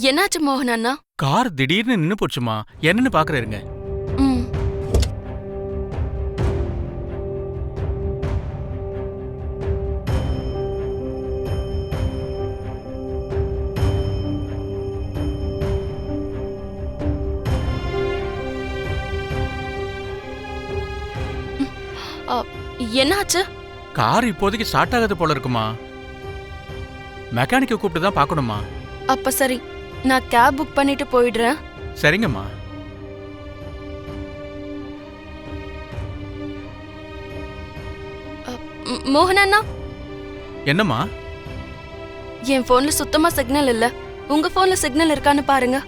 என்னாச்சு மோகன் அண்ணா? கார் திடீர்னு நின்னு போச்சுமா, என்னன்னு பாக்குறேருங்க. ம். அ, என்னாச்சு? கார் இப்போதைக்கு ஸ்டார்ட் ஆகாத போல இருக்குமா. மெக்கானிக்கை கூப்பிட்டு தான் பார்க்கணுமா. அப்ப சரி, நான் கேப் புக் பண்ணிட்டு போயிடுறேன். சரிங்கம்மா. மோகன் அண்ணா, என்னம்மா? என் போன்ல சுத்தமா சிக்னல் இல்ல. உங்க போன்ல சிக்னல் இருக்கான்னு பாருங்க.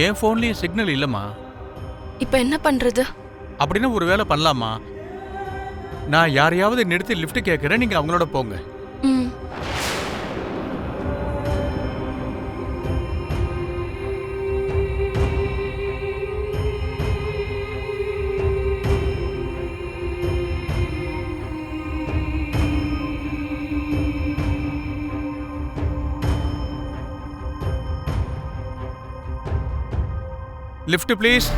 என் போன்லயும் சிக்னல் இல்லம்மா. இப்ப என்ன பண்றது? அப்படின்னு ஒரு வேலை பண்ணலாமா. நான் யாரையாவது நிறுத்தி லிஃப்ட் கேட்கறேன், நீங்க அவங்களோட போங்க. ம். Lift please.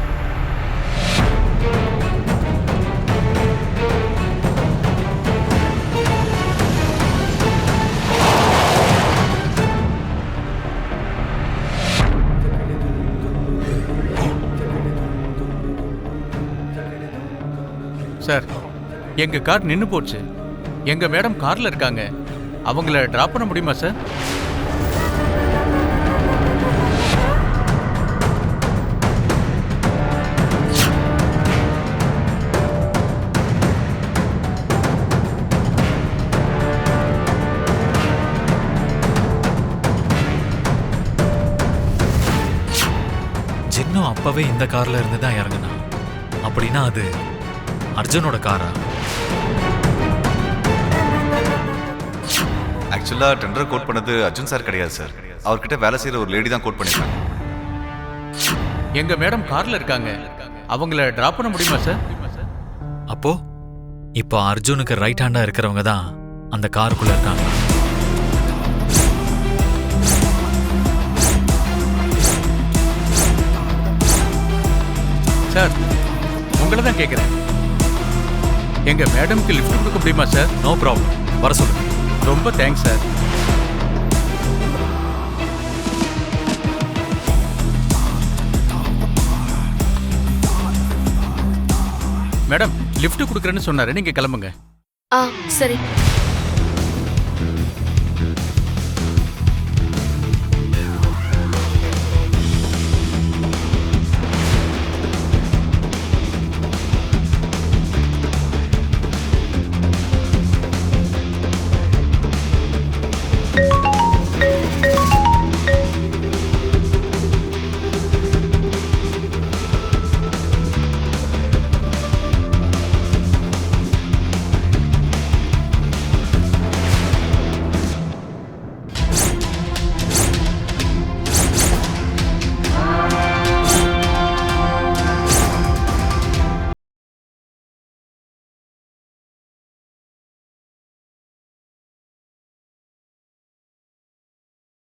சார், எங்க கார் நின்னு போச்சு. எங்க மேடம் கார்ல இருக்காங்க. அவங்கள டிராப் பண்ண முடியுமா சார்? ஜின்னு அப்பவே இந்த கார்ல இருந்து தான் இறங்குனா. அப்படின்னா அது அர்ஜுனோட காரா? ஆக்சுவலா டெண்டர் கோட் பண்ணது அர்ஜுன் சார் கிடையாது சார். அவர்கிட்ட வேலை செய்யற ஒரு லேடி தான் கோட் பண்ணிருக்காங்க. எங்க மேடம் கார்ல இருக்காங்க. அவங்கள டிராப் பண்ண முடியுமா சார்? அப்போ இப்போ அர்ஜுனுக்கு ரைட் ஹேண்டா இருக்கிறவங்க தான் அந்த காருக்குள்ள இருக்காங்க. சார், உங்களை தான் கேட்குறேன். எங்க மேடம்க்கு லிஃப்ட் கொடுக்க முடியுமா சார்? நோ ப்ராப்ளம், வர சொல்லுங்க. ரொம்ப தேங்க்ஸ் சார். மேடம், லிஃப்ட் கொடுக்குறேன்னு சொன்னாரு, நீங்க கிளம்புங்க. ஆ, சரி.